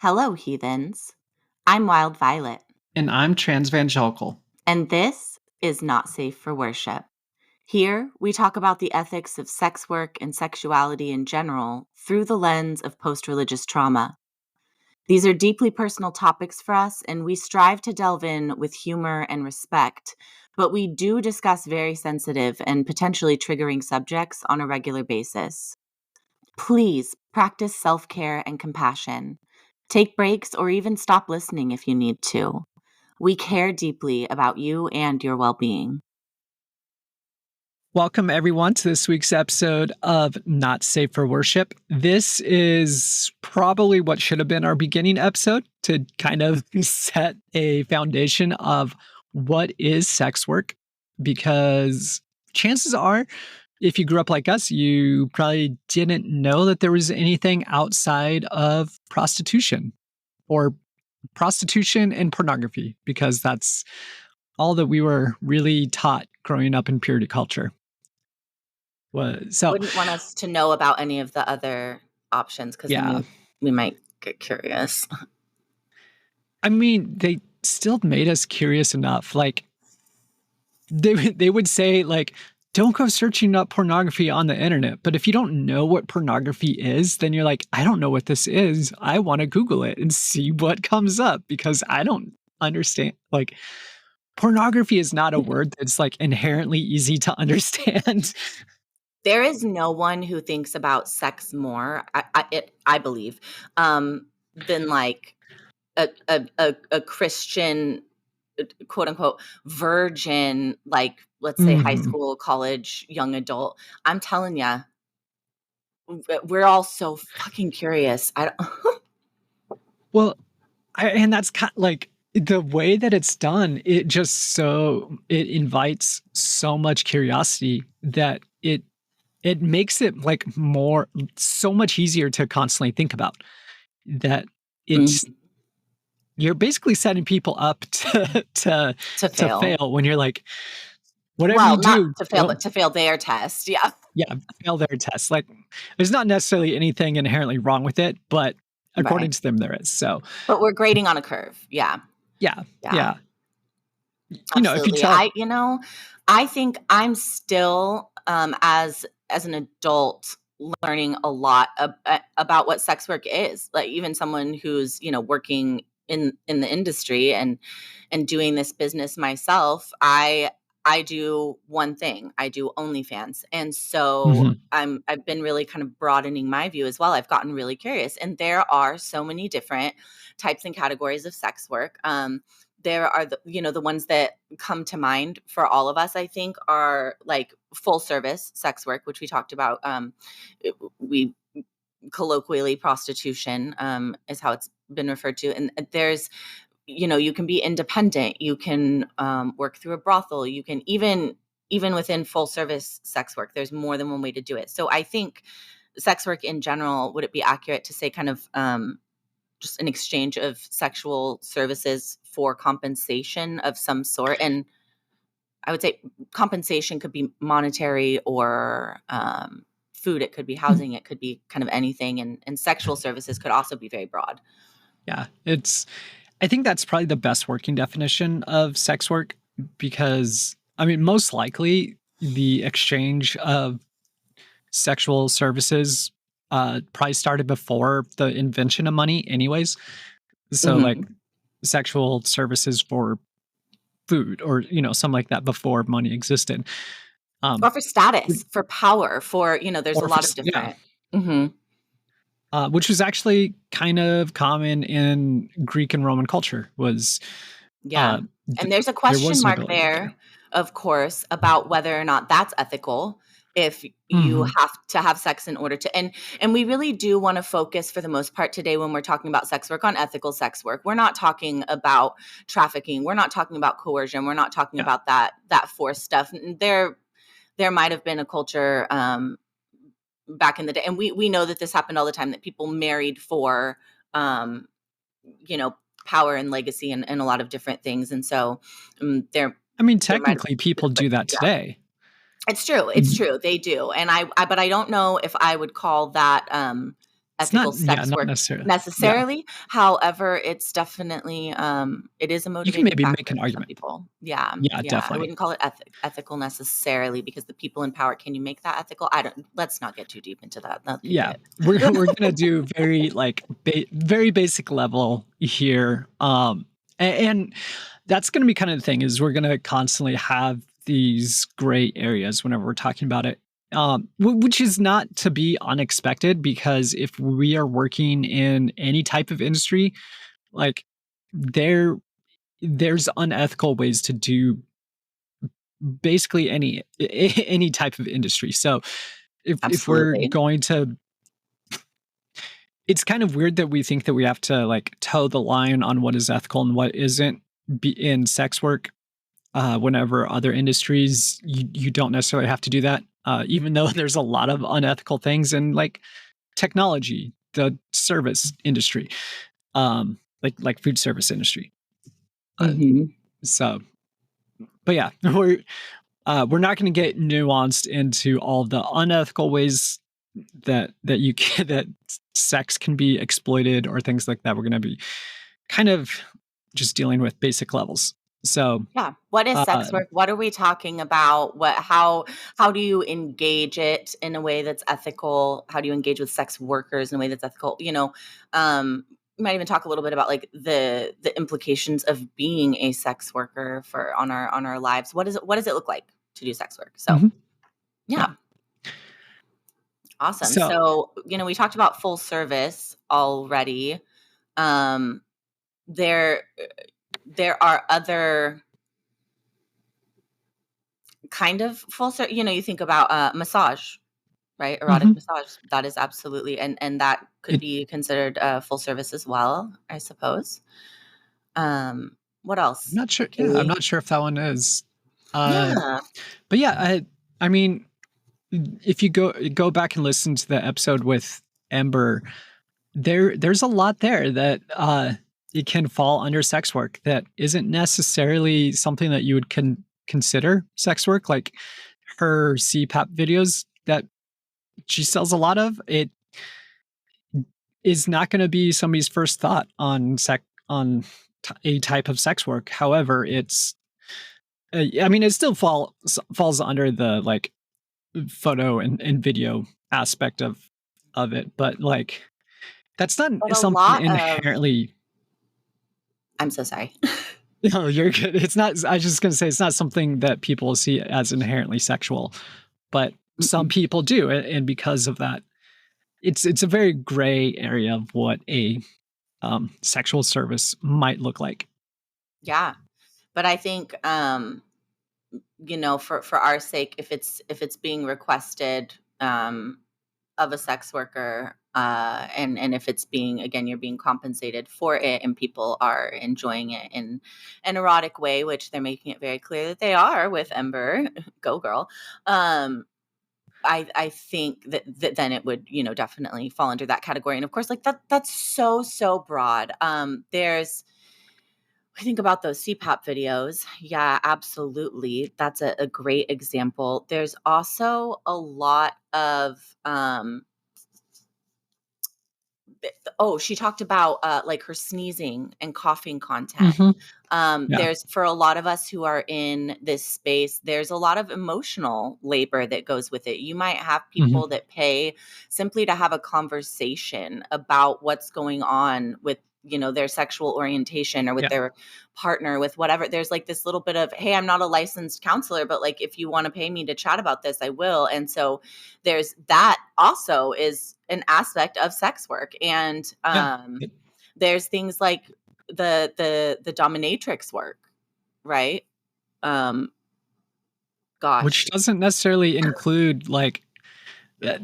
Hello, heathens. I'm Wild Violet, And I'm Transvangelical. and this is Not Safe for Worship. Here, we talk about the ethics of sex work and sexuality in general through the lens of post-religious trauma. These are deeply personal topics for us, and we strive to delve in with humor and respect, but we do discuss very sensitive and potentially triggering subjects on a regular basis. Please practice self-care and compassion. Take breaks or even stop listening if you need to. We care deeply about you and your well-being. Welcome, everyone, to this week's episode of Not Safe for Worship. This is probably what should have been our beginning episode to kind of set a foundation of what is sex work, because chances are, if you grew up like us, you probably didn't know that there was anything outside of prostitution or prostitution and pornography, because that's all that we were really taught growing up in purity culture. Wouldn't want us to know about any of the other options because then we might get curious. I mean, they still made us curious enough. Like, they would say, like, don't go searching up pornography on the internet. But if you don't know what pornography is, then you're like, I don't know what this is. I want to Google it and see what comes up because I don't understand. Like, pornography is not a word that's like inherently easy to understand. There is no one who thinks about sex more, I believe, than like a Christian, quote unquote, virgin, like let's say high school, college, young adult. I'm telling you, we're all so fucking curious. Well, and that's kind of like the way that it's done. It invites so much curiosity that it makes it like so much easier to constantly think about. That you're basically setting people up to fail when you're like, whatever you do, not to fail, but to fail their test. Yeah, fail their test. Like, there's not necessarily anything inherently wrong with it, but according to them, there is. So, but we're grading on a curve. Yeah. Absolutely. If you tell, I think I'm still as an adult learning a lot about what sex work is. Like, even someone who's working in the industry and doing this business myself, I do one thing. I do OnlyFans. And so I've been really kind of broadening my view as well. I've gotten really curious, and there are so many different types and categories of sex work. There are the ones that come to mind for all of us, I think, are like full service sex work, which we talked about. We colloquially prostitution is how it's been referred to. And there's, you can be independent, you can work through a brothel, you can even within full service sex work, there's more than one way to do it. So I think sex work in general, would it be accurate to say kind of just an exchange of sexual services for compensation of some sort? And I would say compensation could be monetary or food. It could be housing. It could be kind of anything. And sexual services could also be very broad. Yeah, I think that's probably the best working definition of sex work, because, I mean, most likely the exchange of sexual services probably started before the invention of money anyways. So like sexual services for food or, something like that before money existed. Or for status, for power, for, there's a lot of different. Yeah. Which was actually kind of common in Greek and Roman culture was. And there's a question mark there, of course, about whether or not that's ethical. If you have to have sex in order to, and we really do want to focus for the most part today when we're talking about sex work on ethical sex work. We're not talking about trafficking. We're not talking about coercion. We're not talking about that forced stuff. There might have been a culture back in the day, and we know that this happened all the time, that people married for, power and legacy and a lot of different things. And so technically people do that today. It's true. It's true. They do. And but I don't know if I would call that It's not, ethical yeah, sex not work necessarily. Yeah. necessarily. However, it's definitely, it is a You can motivating maybe make factor an for some argument. people. Yeah, Yeah, yeah. I definitely. wouldn't call it ethical necessarily because the people in power, can you make that ethical? I don't, let's not get too deep into that. That could Yeah. get We're gonna do very like very basic level here. And that's gonna be kind of the thing is we're gonna constantly have these gray areas whenever we're talking about it. Which is not to be unexpected because if we are working in any type of industry, like there there's unethical ways to do basically any type of industry. So if we're absolutely. going to, it's kind of weird that we think that we have to like toe the line on what is ethical and what isn't in sex work. Whenever other industries, you don't necessarily have to do that. Even though there's a lot of unethical things in like technology, the service industry, like food service industry. Uh, Hmm. so, but yeah, we're not going to get nuanced into all the unethical ways that you can that sex can be exploited or things like that. We're going to be kind of just dealing with basic levels. So, Yeah. What is uh, sex work? What are we talking about? How do you engage it in a way that's ethical? How do you engage with sex workers in a way that's ethical? You might even talk a little bit about like the implications of being a sex worker for on our lives. What does it look like to do sex work? So mhm, yeah. yeah, awesome. So, So, we talked about full service already. Um, there there are other kind of full service. You think about massage, right? Erotic mhm, massage. That is absolutely, and that could it, be considered full service as well, I suppose. What I'm else? not sure. Can Yeah, I'm we? not sure if that one is. Uh, Yeah. but yeah, I mean, if you go back and listen to the episode with Ember, there's a lot there that it can fall under sex work that isn't necessarily something that you would consider sex work. Like her CPAP videos that she sells a lot of, it is not going to be somebody's first thought on a type of sex work. However, it's I mean, it still falls under the like photo and video aspect of it, but like that's not But a something lot of inherently. I'm so sorry. No, you're good. It's not. I was just gonna say it's not something that people see as inherently sexual, but some Mm-mm. people do, and because of that, it's a very gray area of what a sexual service might look like. Yeah. But I think for our sake, if it's being requested of a sex worker, and if it's being, again, you're being compensated for it and people are enjoying it in an erotic way, which they're making it very clear that they are with Ember, go girl. I think that then it would, definitely fall under that category. And of course, like that's so, so broad. I think about those CPAP videos. Yeah, absolutely. That's a great example. There's also a lot of she talked about like her sneezing and coughing content. Hmm. Yeah. There's, for a lot of us who are in this space, there's a lot of emotional labor that goes with it. You might have Hmm. people that pay simply to have a conversation about what's going on with, their sexual orientation or with Yeah. their partner, with whatever. There's like this little bit of, hey, I'm not a licensed counselor, but like if you want to pay me to chat about this, I will. And so there's that also is an aspect of sex work. And Yeah. there's things like the dominatrix work, right? Um, Which gosh. doesn't necessarily include like uh,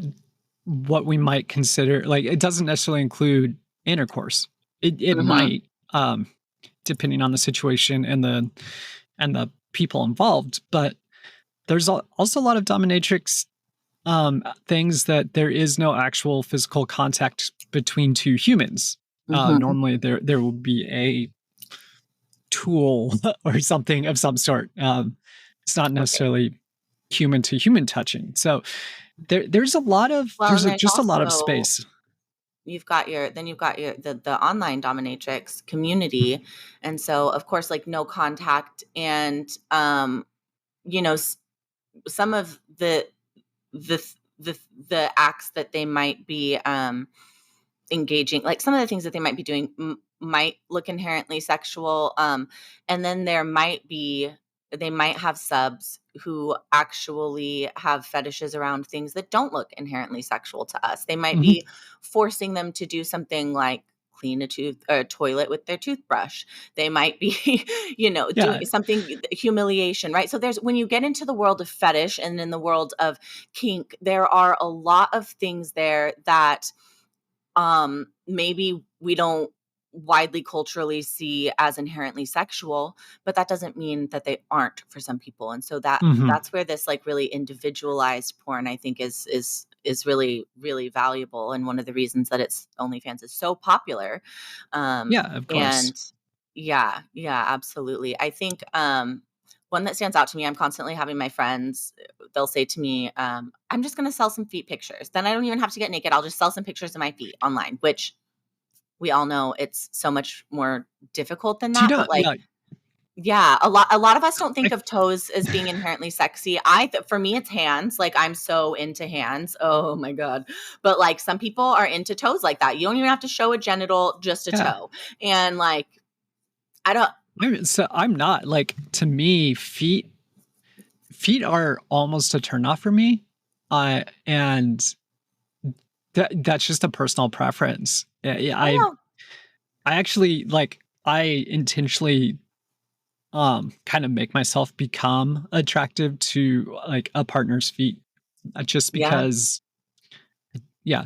what we might consider like it doesn't necessarily include intercourse. It Mhm. might, depending on the situation and the people involved, but there's also a lot of dominatrix things that there is no actual physical contact between two humans. Mhm. Normally there will be a tool or something of some sort. It's not Okay. necessarily human to human touching. So there's Well, and there's just a lot of also space. you've got the online dominatrix community. And so of course, like no contact and, you know, some of the, the acts that they might be, engaging, like some of the things that they might be doing might look inherently sexual. And then they might have subs who actually have fetishes around things that don't look inherently sexual to us. They might Mhm. be forcing them to do something like clean a toilet with their toothbrush. They might be, Yeah. doing something humiliation, right? So when you get into the world of fetish and in the world of kink, there are a lot of things there that maybe we don't widely culturally see as inherently sexual, but that doesn't mean that they aren't for some people. And so Mhm. that's where this like really individualized porn, I think, is really, really valuable, and one of the reasons that it's OnlyFans is so popular. Yeah, of course. And yeah, absolutely. I think one that stands out to me, I'm constantly having my friends, they'll say to me, I'm just going to sell some feet pictures. Then I don't even have to get naked. I'll just sell some pictures of my feet online, which we all know it's so much more difficult than Do you that. know But like, yeah, yeah, a lot of us don't I think of toes as being inherently sexy. For me, it's hands. Like I'm so into hands. Oh my God. But like some people are into toes like that. You don't even have to show a genital, just a yeah. toe. And like, I don't, I'm not, like, to me, feet are almost a turn off for me, and that's just a personal preference. Yeah, oh no. I actually, like, I intentionally, kind of make myself become attractive to, like, a partner's feet, just Yeah. because yeah.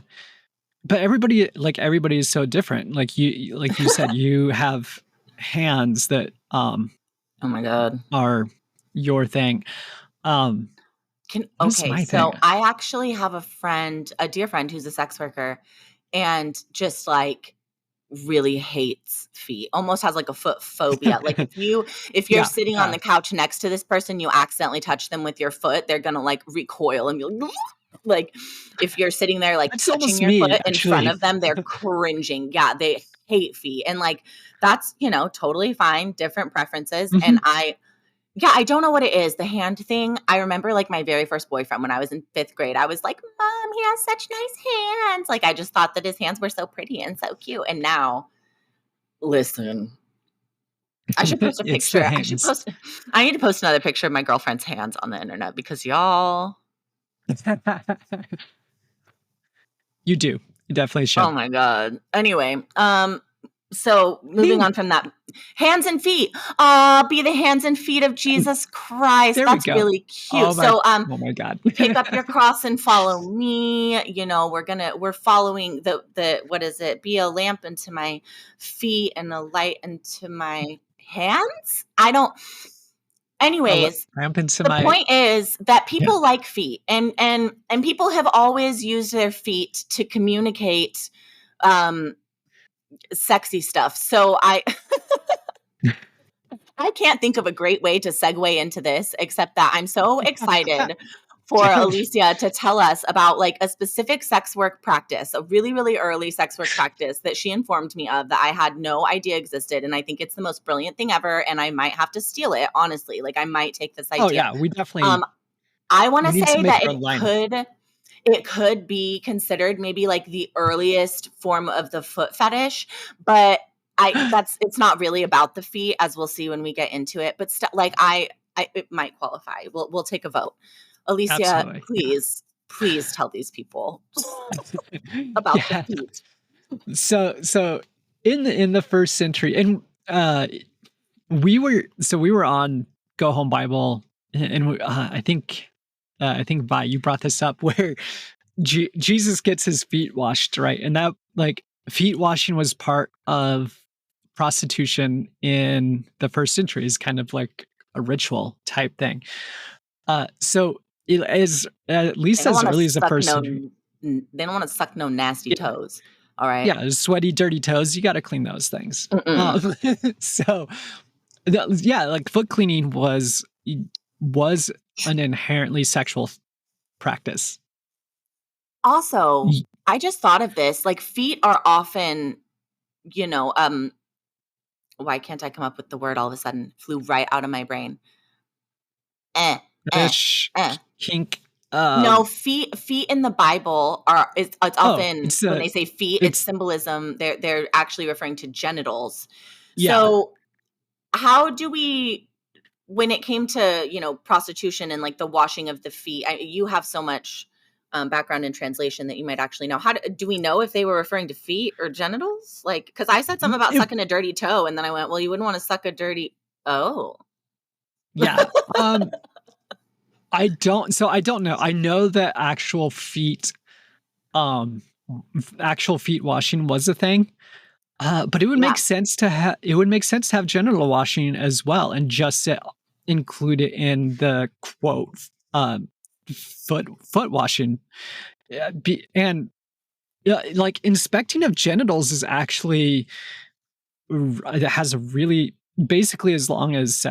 But everybody is so different. Like you said, you have hands that, Oh my God. are your thing. Um, what is Okay, my thing? so I actually have a dear friend who's a sex worker, and just like really hates feet. Almost has like a foot phobia. Like if you're Yeah, sitting on yeah. the couch next to this person, you accidentally touch them with your foot, they're gonna like recoil and be like, like if you're sitting there like That's touching almost your me, foot in front actually. of them, they're cringing. Yeah, they hate feet. And like that's, totally fine, different preferences. And Mhm. I don't know what it is, the hand thing. I remember like my very first boyfriend when I was in 5th grade, I was like, "Mom, he has such nice hands." Like I just thought that his hands were so pretty and so cute. And now, listen, I should post a It's the picture. hands. I need to post another picture of my girlfriend's hands on the internet because y'all, You do. You definitely oh should. my God. Anyway, so I moving mean, on from that, hands and feet. Be the hands and feet of Jesus Christ. there we That's go. really cute. So, Oh my god. pick up your cross and follow me. We're following the what is it? Be a lamp unto my feet and a light unto my hands. I don't. Anyways, Ramp into the my point is that yeah. people like feet, and people have always used their feet to communicate um sexy stuff. So I can't think of a great way to segue into this except that I'm so excited for Alycea to tell us about like a specific sex work practice, a really, really early sex work practice that she informed me of that I had no idea existed. And I think it's the most brilliant thing ever. And I might have to steal it, honestly. Like I might take this Oh idea. yeah, Um, I want we to need to say make that our own line. it could be considered maybe like the earliest form of the foot fetish, but it's not really about the feet, as we'll see when we get into it. But it might qualify. We'll take a vote. Alycea, Absolutely. please tell these people about the Yeah. feet. So in the first century, and we were on Go Home Bible, and I think Vi, you brought this up where Jesus gets his feet washed, right? And that, like, feet washing was part of prostitution in the first century, is kind of like a ritual type thing. So as at They least don't as want to early as the suck first no. century, They don't want to suck no nasty yeah, toes. All right. yeah, sweaty, dirty toes, you got to clean those things. Mm-mm. So yeah, like foot cleaning was an inherently sexual practice. Also, I just thought of this. Like feet are often, you know, why can't I come up with the word all of a sudden? Flew right out of my brain. Eh, eh, Ish, eh. kink. No, feet in the Bible are it's Oh, often when they say feet, it's it's symbolism. They're actually referring to genitals. yeah. So how do we, when it came to, you know, prostitution and like the washing of the feet, you have so much background in translation that you might actually know. Do we know if they were referring to feet or genitals? Like, because I said something about If sucking a dirty toe, and then I went, well, you wouldn't want to suck a dirty. Oh, yeah. I don't know. I know that um actual feet washing was a thing. But it would yeah. make sense to have genital washing as well, and just include it in the quote foot washing. And yeah, like inspecting of genitals is actually it has a really basically as long as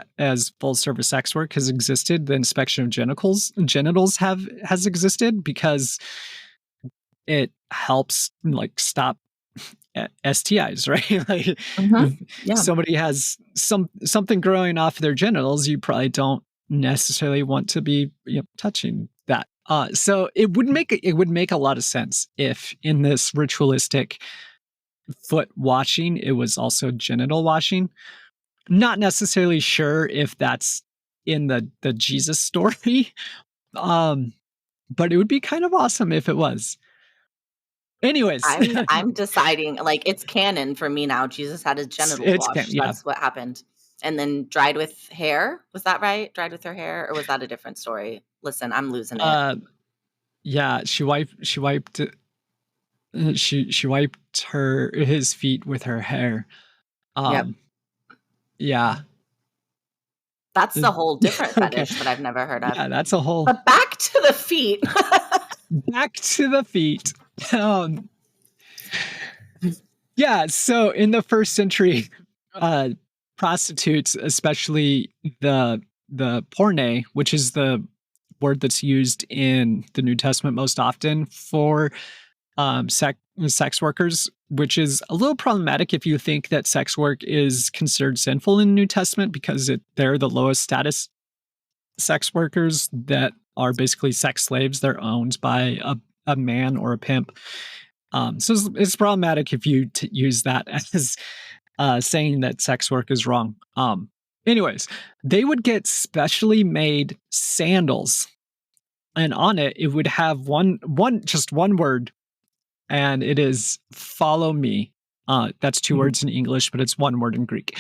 full service sex work has existed, the inspection of genitals has existed because it helps like stop STIs, right? Like Hmm. if Yeah. somebody has something growing off their genitals, you probably don't necessarily want to be, touching that. So it would make a lot of sense if in this ritualistic foot washing, it was also genital washing. Not necessarily sure if that's in the Jesus story, um, but it would be kind of awesome if it was. Anyways, I'm deciding, like, it's canon for me now. Jesus had his genitals washed. yeah. That's what happened. And then dried with hair. Was that right? Dried with her hair, or was that a different story? Listen, I'm losing it. Uh, yeah, she wiped his feet with her hair. Yep. Um, yeah. That's the whole different Okay. fetish that I've never heard of. Yeah, that's a whole But back to the feet. back to the feet. Um, yeah, so in the first century, uh, prostitutes, especially the porne, which is the word that's used in the New Testament most often for sex workers, which is a little problematic if you think that sex work is considered sinful in the New Testament because they're the lowest status sex workers that are basically sex slaves. They're owned by a man or a pimp. So it's problematic if you use that as saying that sex work is wrong. Anyways, they would get specially made sandals, and on it would have just one word, and it is "follow me." That's two words in English, but it's one word in Greek.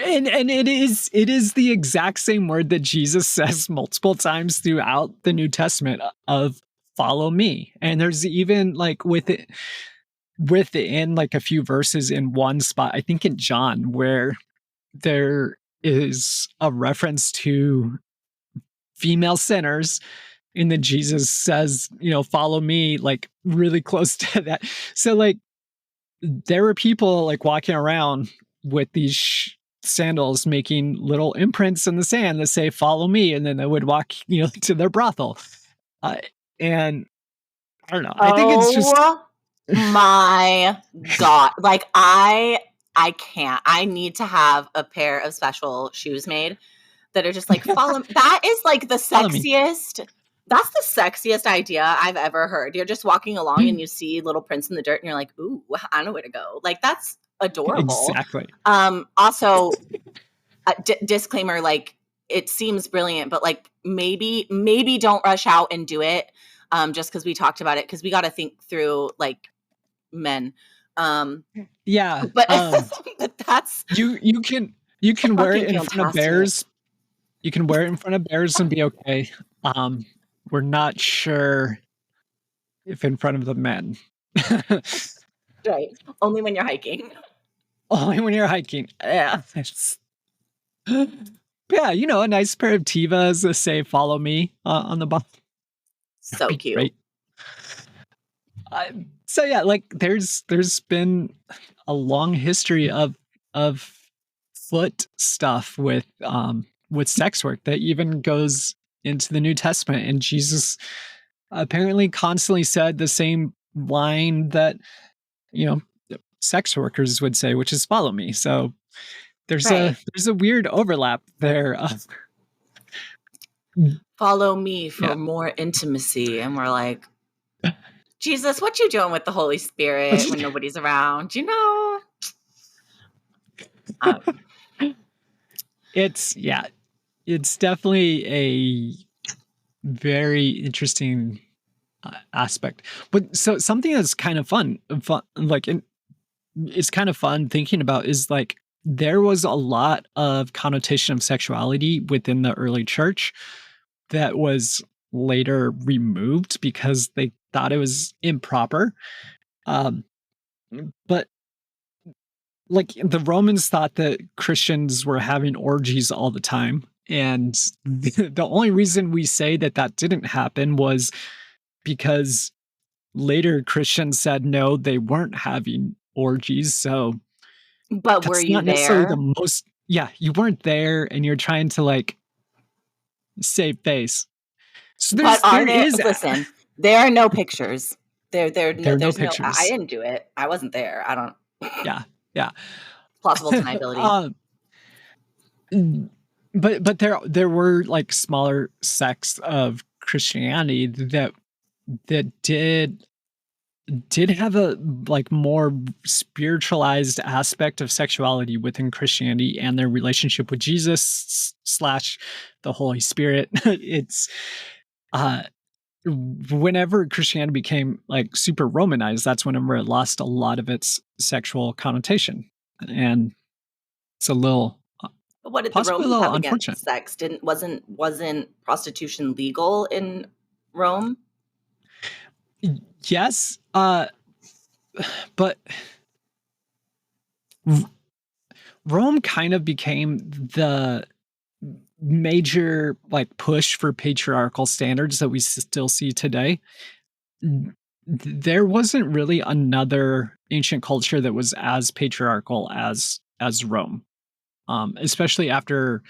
And it is the exact same word that Jesus says multiple times throughout the New Testament of "follow me." And there's even like within like a few verses in one spot, I think in John, where there is a reference to female sinners, and then Jesus says, "Follow me," like really close to that. So like there were people like walking around with these sandals making little imprints in the sand that say "follow me," and then they would walk, to their brothel. Uh, and I don't know. I think it's just Oh my God. Like I can't. I need to have a pair of special shoes made that are just like follow. That is like the follow me. sexiest. That's the sexiest idea I've ever heard. You're just walking along and you see little prints in the dirt and you're like, ooh, I know where to go. Like that's adorable. Exactly. Also, disclaimer, like it seems brilliant, but like maybe don't rush out and do it just because we talked about it, because we got to think through like men. Yeah. But that's You can wear it fucking in front of fantastic. bears. You can wear it in front of bears and be okay. We're not sure if in front of the men. Right. Only when you're hiking. Only when you're hiking. Yeah. Yeah, a nice pair of Tevas that say "follow me" on the bottom. That'd So be cute. great. So yeah, like there's been a long history of foot stuff with sex work that even goes into the New Testament, and Jesus apparently constantly said the same line that, you know, sex workers would say, which is follow me. So Right. there's a weird overlap there. Follow me for Yeah. more intimacy. And we're like, Jesus, what you doing with the Holy Spirit when nobody's around? You know? Um, It's yeah, it's definitely a very interesting aspect. But so something that's kind of fun like it's kind of fun thinking about is like there was a lot of connotation of sexuality within the early church that was later removed because they thought it was improper. Um, but like the Romans thought that Christians were having orgies all the time. And the only reason we say that that didn't happen was because later Christians said no, they weren't having orgies. So but were that's you not necessarily there? the most, yeah, you weren't there and you're trying to like save face. So But are there there, is, listen, there are no pictures. there are no There's no, I pictures. didn't do it. I wasn't there. I don't, Yeah. Yeah. plausible deniability. um, but there were like smaller sects of Christianity that did have a like more spiritualized aspect of sexuality within Christianity and their relationship with Jesus slash the Holy Spirit. It's uh whenever Christianity became like super Romanized, that's whenever it lost a lot of its sexual connotation. And it's a little But what did the possibly a Romans little have unfortunate. against sex? Wasn't prostitution legal in Rome? Yes, but Rome kind of became the major like push for patriarchal standards that we still see today. There wasn't really another ancient culture that was as patriarchal as Rome, especially after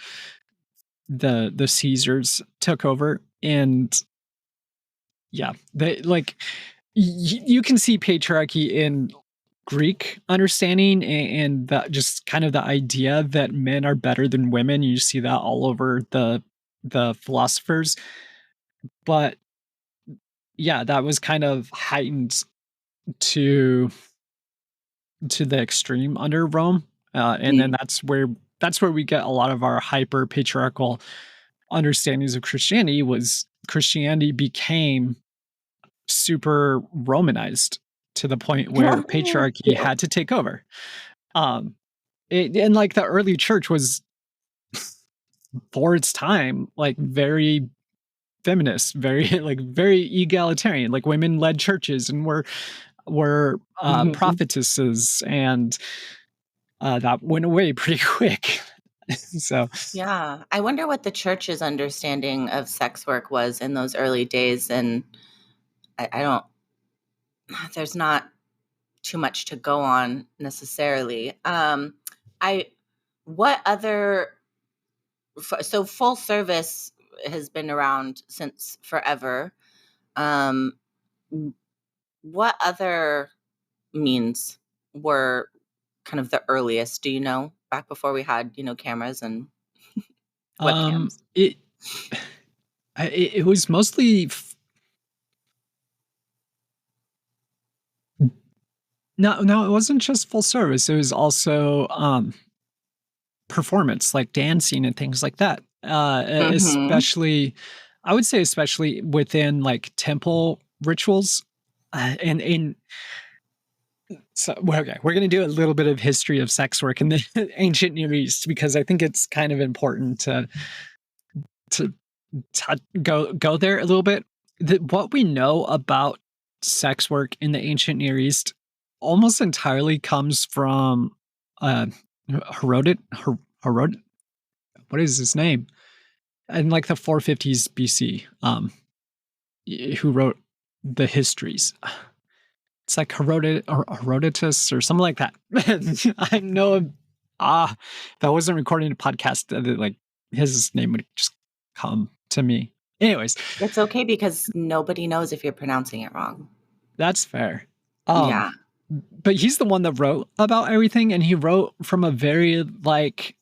the Caesars took over. And yeah, they like you can see patriarchy in Greek understanding and that just kind of the idea that men are better than women. You see that all over the philosophers. But yeah, that was kind of heightened to the extreme under Rome. And then Mm. that's where we get a lot of our hyper patriarchal understandings of Christianity was Christianity became super Romanized to the point where patriarchy Cute. had to take over. Um, and like the early church was for its time, like very feminist, very like very egalitarian. Like women led churches and were Mhm. prophetesses, and that went away pretty quick. So Yeah. I wonder what the church's understanding of sex work was in those early days. And I don't, there's not too much to go on necessarily. I, what other, so full service has been around since forever. Um, what other means were kind of the earliest? Do you know, back before we had, cameras and webcams? it it was mostly no, it wasn't just full service. It was also performance, like dancing and things like that. Mm-hmm. Especially, I would say, especially within like temple rituals. And so, well, okay, we're going to do a little bit of history of sex work in the ancient Near East because I think it's kind of important to, go there a little bit. What we know about sex work in the ancient Near East almost entirely comes from uh, Herodot, what is his name? In like the 450s BC, who wrote the histories. It's like Herodotus or something like that. I know. If I wasn't recording a podcast, like his name would just come to me. Anyways, It's okay because nobody knows if you're pronouncing it wrong. that's fair. Um, Yeah. but he's the one that wrote about everything, and he wrote from a very like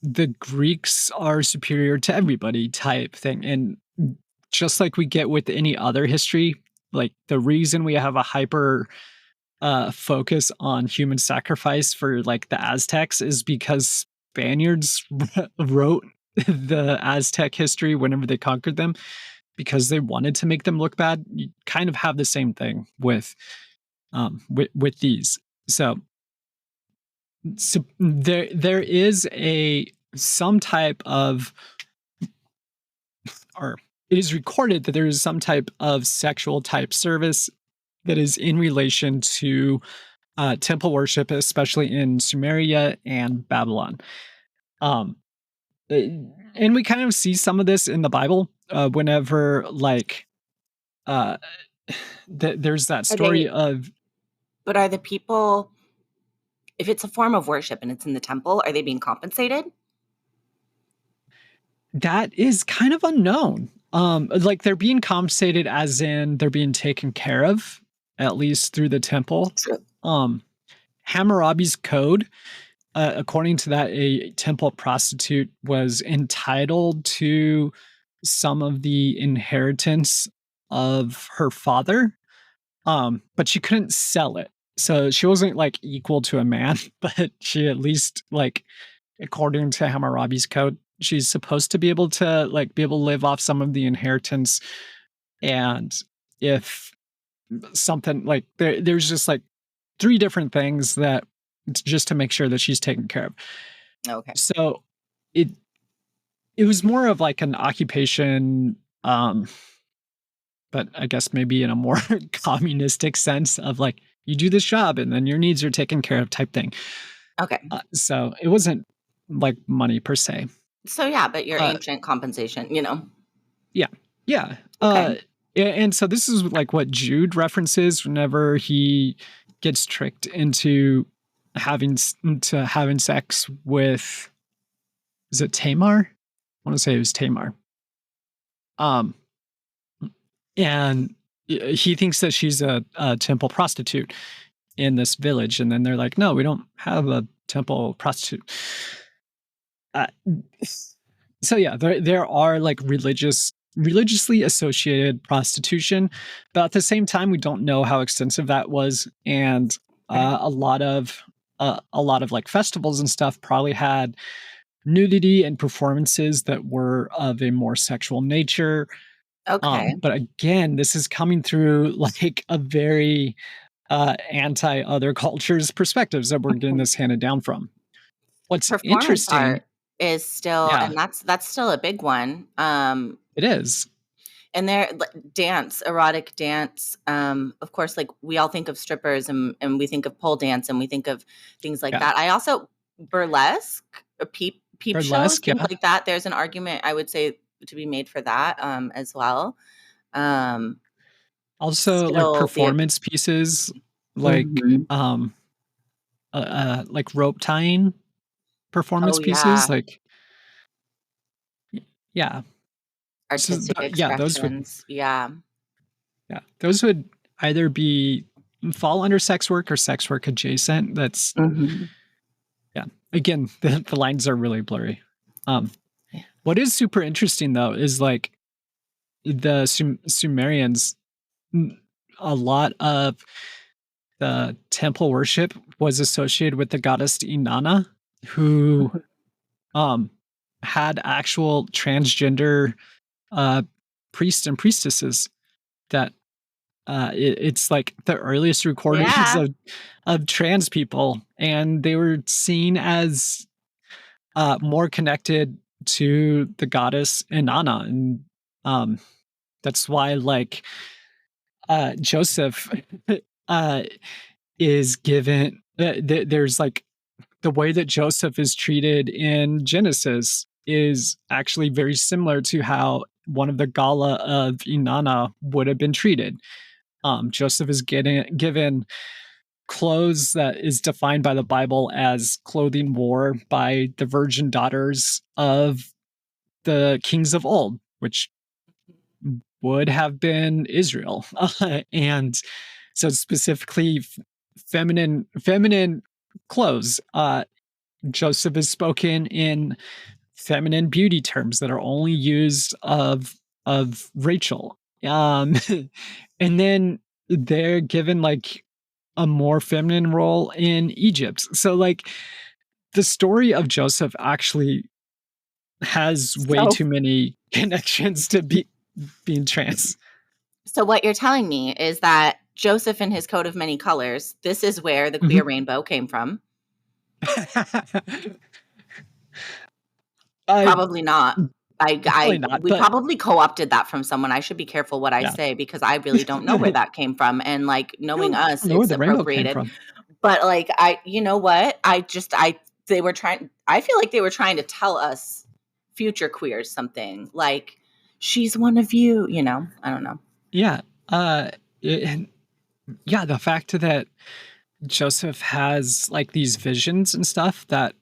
the Greeks are superior to everybody type thing. And just like we get with any other history, like the reason we have a hyper focus on human sacrifice for like the Aztecs is because Spaniards wrote the Aztec history whenever they conquered them because they wanted to make them look bad. You kind of have the same thing with these. So there is a some type of, or it is recorded that there is some type of sexual type service that is in relation to temple worship, especially in Sumeria and Babylon. Um, and we kind of see some of this in the Bible whenever, like, uh, there's that Are story they, of but are the people, if it's a form of worship and it's in the temple, are they being compensated? that is kind of unknown. Like they're being compensated, as in they're being taken care of, at least through the temple. True. Um, Hammurabi's code, according to that, a temple prostitute was entitled to some of the inheritance of her father, but she couldn't sell it. So she wasn't like equal to a man, but she at least like according to Hammurabi's code, she's supposed to be able to like be able to live off some of the inheritance. And if something like there's just like three different things that just to make sure that she's taken care of. Okay. So it it was more of like an occupation, but I guess maybe in a more communistic sense of like you do this job and then your needs are taken care of type thing. Okay. So it wasn't like money per se. So yeah, but your Uh, ancient compensation. yeah, yeah. Okay. And so this is like what Jude references whenever he gets tricked into having sex with, is it Tamar? I want to say it was Tamar. Um, and he thinks that she's a temple prostitute in this village, and then they're like, "No, we don't have a temple prostitute." Uh, so yeah, there are like religiously associated prostitution, but at the same time, we don't know how extensive that was, and a lot of like festivals and stuff probably had nudity and performances that were of a more sexual nature. Okay. But again, this is coming through like a very anti other cultures perspectives that we're getting Mhm. this handed down from. What's Performance interesting, art is still, yeah, and that's still a big one. it is. And dance, erotic dance. Of course, like we all think of strippers and we think of pole dance and we think of things like Yeah. that. I also burlesque, peep shows, Burlesque, things yeah. like that. There's an argument I would say to be made for that as well. Um, Also, like still the performance pieces, Mhm. like rope tying Oh performance pieces, yeah, like yeah. So artistic yeah, expressions. Yeah. those would either be fall under sex work or sex work adjacent. That's Mhm. yeah. Again, the lines are really blurry. Um, Yeah. what is super interesting though is like the Sumerians, a lot of the temple worship was associated with the goddess Inanna, who Mhm. um, had actual transgender uh, priests and priestesses that it's like the earliest recordings Yeah. of trans people, and they were seen as more connected to the goddess Inanna, and um, that's why like Joseph uh, is given. There's like the way that Joseph is treated in Genesis is actually very similar to how one of the Gala of Inanna would have been treated. Joseph is getting given clothes that is defined by the Bible as clothing wore by the virgin daughters of the kings of old, which would have been Israel. And so specifically feminine clothes. Joseph is spoken in feminine beauty terms that are only used of Rachel. And then they're given like a more feminine role in Egypt. So like the story of Joseph actually has way So too many connections to be being trans. so what you're telling me is that Joseph and his coat of many colors, this is where the queer Mhm. rainbow came from. I Probably not. Probably not, We but probably co-opted that from someone. I should be careful what I yeah. say because I really don't know where that came from. And like knowing I us, don't know where it's the rainbow came appropriated. from. But like you know what? They were trying. I feel like they were trying to tell us future queers something like she's one of you. You know, I don't know. Yeah. Uh, and yeah, the fact that Joseph has like these visions and stuff that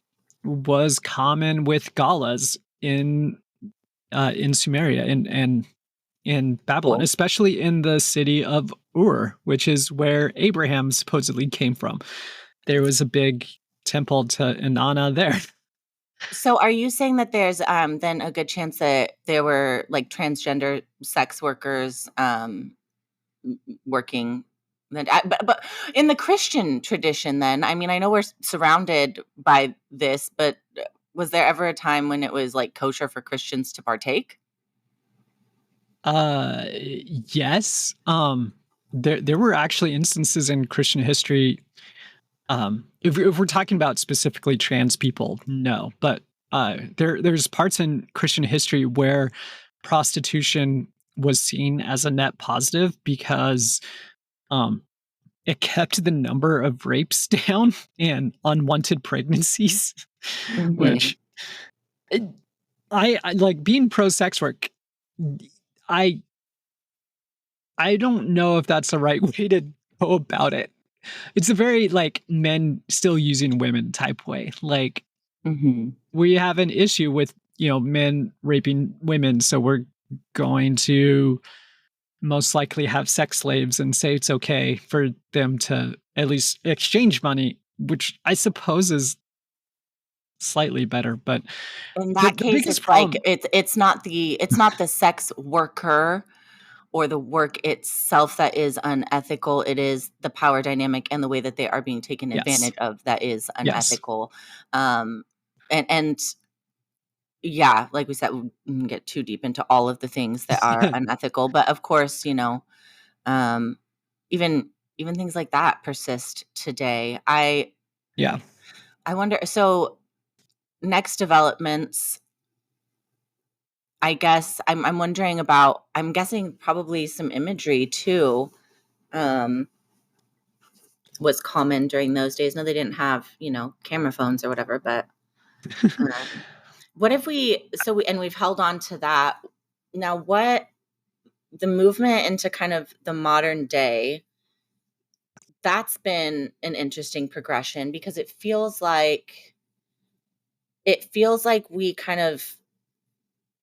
was common with galas in Sumeria and in Babylon, Cool. especially in the city of Ur, which is where Abraham supposedly came from. There was a big temple to Inanna there. So are you saying that there's then a good chance that there were like transgender sex workers working then but in the Christian tradition then, I mean, I know we're surrounded by this, but was there ever a time when it was like kosher for Christians to partake? Yes. There were actually instances in Christian history. If we're talking about specifically trans people, no, but there's parts in Christian history where prostitution was seen as a net positive because um, it kept the number of rapes down and unwanted pregnancies, Mhm. which it, I like being pro sex work. I I don't know if that's the right way to go about it. It's a very like men still using women type way. Like Mhm. we have an issue with, men raping women, so we're going to most likely have sex slaves and say it's okay for them to at least exchange money, which I suppose is slightly better. But In the that the case, biggest it's like problem, it's not the sex worker or the work itself that is unethical. It is the power dynamic and the way that they are being taken yes, advantage of that is yes. unethical. Um, and yeah, like we said, we wouldn't get too deep into all of the things that are unethical, but of course, um, even even things like that persist today. Yeah. I wonder. So next developments, I guess I'm wondering about. I'm guessing probably some imagery too. Um, was common during those days. No, they didn't have camera phones or whatever, but um, what if and we've held on to that. Now, what the movement into kind of the modern day, that's been an interesting progression because it feels like we kind of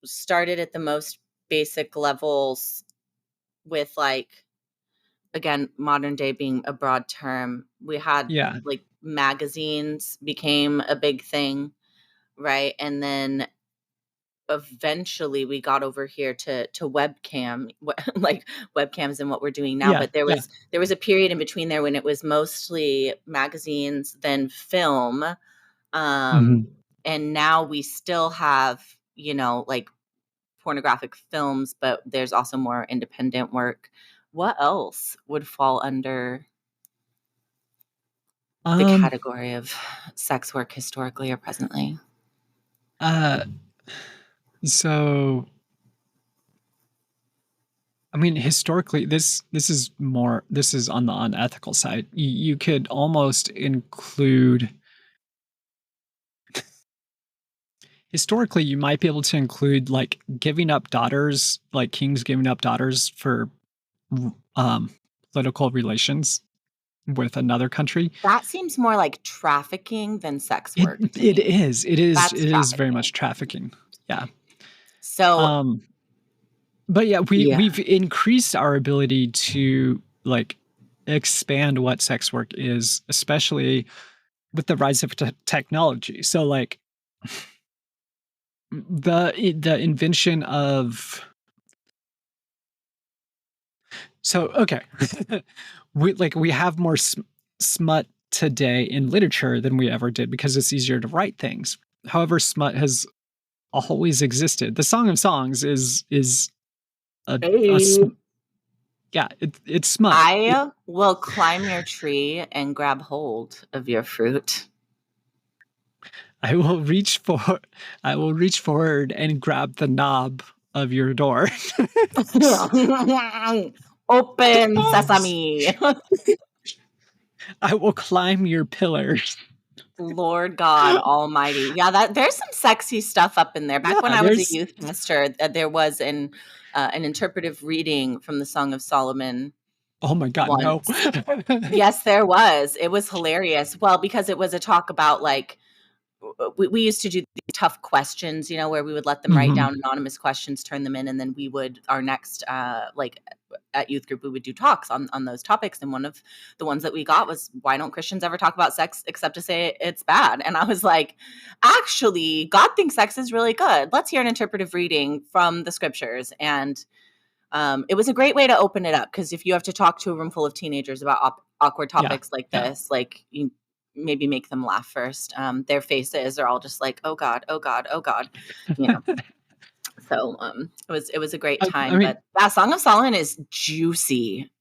started at the most basic levels with like again modern day being a broad term. We had Yeah. like magazines became a big thing, right? And then eventually we got over here to webcam like webcams and what we're doing now, Yeah. but there Yeah. was there was a period in between there when it was mostly magazines then film, um Mhm. and now we still have like pornographic films, but there's also more independent work. What else would fall under the Um, category of sex work historically or presently? uh, so I mean, historically, this is on the unethical side. You could almost include historically, you might be able to include like giving up daughters, like kings giving up daughters for um, political relations with another country. That seems more like trafficking than sex It work to it me. is it is That's it is very trafficking. much trafficking. Yeah. So Um. But yeah, Yeah. we've increased our ability to like expand what sex work is, especially with the rise of technology. So like the invention of so okay, we have more smut today in literature than we ever did because it's easier to write things. However, smut has always existed. The Song of Songs is a Hey. yeah, it's smut. I will climb your tree and grab hold of your fruit. I will reach for I will reach forward and grab the knob of your door. Open sesame. I will climb your pillars. Lord God Almighty. Yeah, that there's some sexy stuff up in there. Back when Yeah, I was a there's youth pastor, there was an interpretive reading from the Song of Solomon oh my god, no. once. Yes, there was. It was hilarious. Well, because it was a talk about like we used to do these tough questions, you know, where we would let them write Mhm. down anonymous questions, turn them in, and then we would our next like at youth group we would do talks on those topics. And one of the ones that we got was, why don't Christians ever talk about sex except to say it's bad? And I was like, actually, God thinks sex is really good. Let's hear an interpretive reading from the scriptures. And it was a great way to open it up, because if you have to talk to a room full of teenagers about awkward Yeah, topics like yeah. this, like you maybe make them laugh first. Their faces are all just like, oh God, oh God, oh God, you know. So it was a great I time. mean, But that Song of Solomon is juicy.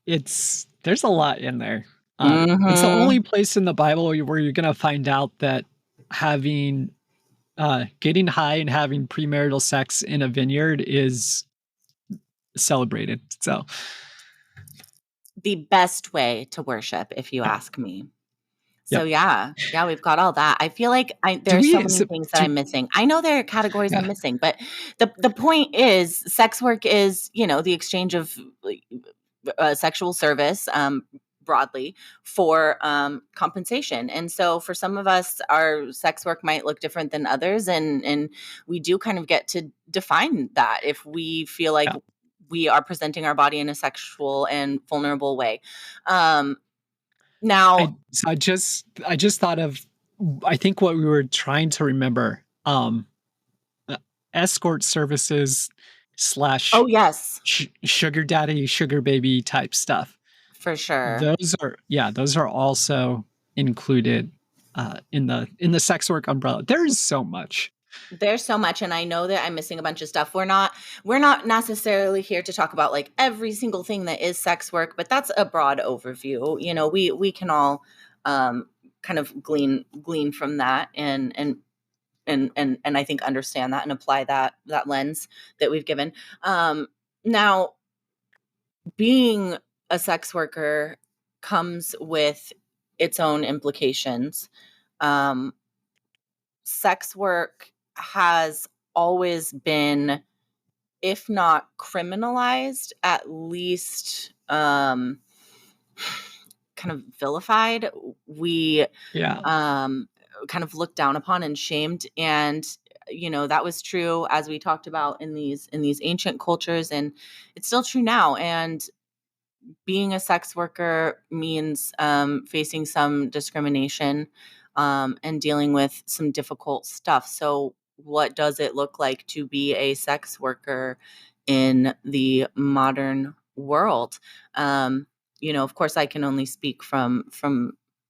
it's there's a lot in there. It's the Mm-hmm. only place in the Bible where you're gonna find out that having getting high and having premarital sex in a vineyard is celebrated. So The best way to worship, if you yeah, ask me. So yep. yeah, we've got all that. I feel like Do there are so we? many things that Do I'm missing. I know there are categories yeah, I'm missing, but the point is, sex work is, the exchange of like, sexual service, broadly, for compensation. And so for some of us, our sex work might look different than others, and we do kind of get to define that if we feel like yeah. we are presenting our body in a sexual and vulnerable way. Um, now, I just thought of I think what we were trying to remember uh, escort services slash oh yes, sugar daddy sugar baby type stuff. for sure. Those are also included in the sex work umbrella. There is so much. There's so much, and I know that I'm missing a bunch of stuff. We're not necessarily here to talk about like every single thing that is sex work, but that's a broad overview. We can all kind of glean from that, and I think understand that and apply that lens that we've given. Now, being a sex worker comes with its own implications. Um, Sex work has always been, if not criminalized, at least kind of vilified. We Yeah. um, kind of looked down upon and shamed, and that was true, as we talked about, in these ancient cultures, and it's still true now. And being a sex worker means facing some discrimination, and dealing with some difficult stuff. So, what does it look like to be a sex worker in the modern world? Of course, I can only speak from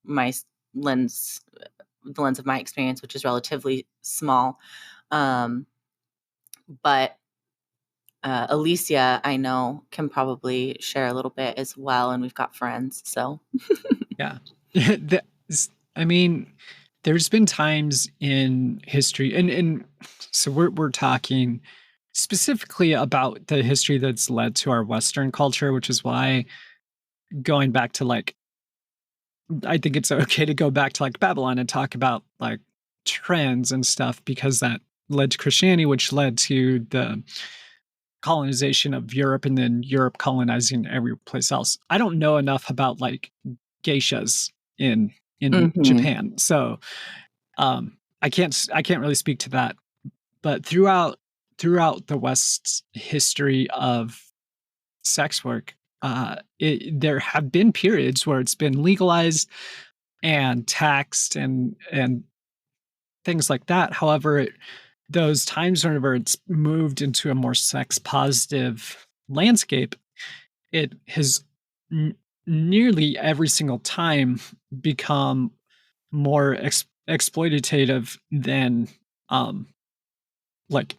my lens, the lens of my experience, which is relatively small. Um, but Alycea, I know, can probably share a little bit as well, and we've got friends. So, Yeah. I mean, there's been times in history and so we're talking specifically about the history that's led to our Western culture, which is why going back to like I think it's okay to go back to like Babylon and talk about like trends and stuff because that led to Christianity, which led to the colonization of Europe and then Europe colonizing every place else. I don't know enough about like geishas in mhm. Japan. So I can't really speak to that. But throughout throughout the West's history of sex work, there have been periods where it's been legalized and taxed and things like that. However, those times whenever it's moved into a more sex positive landscape, it has n- nearly every single time become more exploitative than um like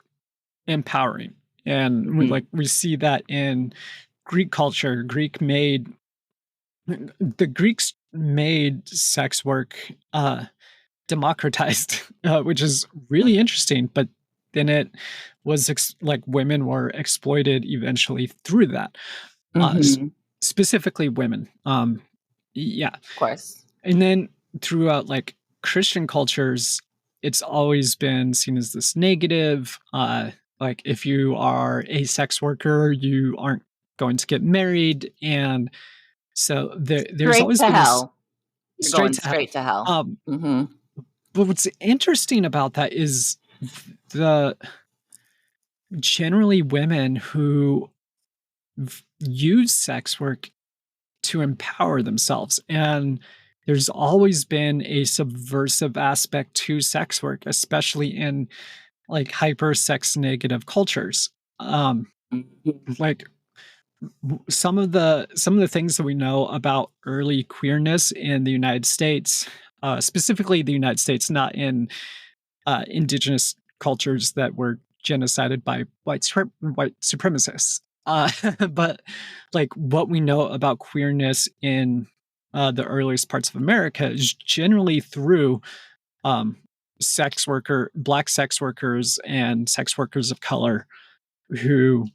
empowering. And Mhm. we see that in Greek culture. The Greeks made sex work democratized, which is really interesting. But then it was like women were exploited eventually through that, uh, s- Mhm. specifically women. Yeah, Of course. and then throughout like Christian cultures, it's always been seen as this negative. Like if you are a sex worker, you aren't going to get married, and so there's Straight always to been this hell. You're straight going to hell. straight to hell. Um, Mhm. but what's interesting about that is the generally women who use sex work to empower themselves. And there's always been a subversive aspect to sex work, especially in like hyper sex negative cultures. Um, Mhm. like some of the things that we know about early queerness in the United States, specifically the United States, not in indigenous cultures that were genocided by white supremacists. But like what we know about queerness in the earliest parts of America is generally through um, black sex workers and sex workers of color who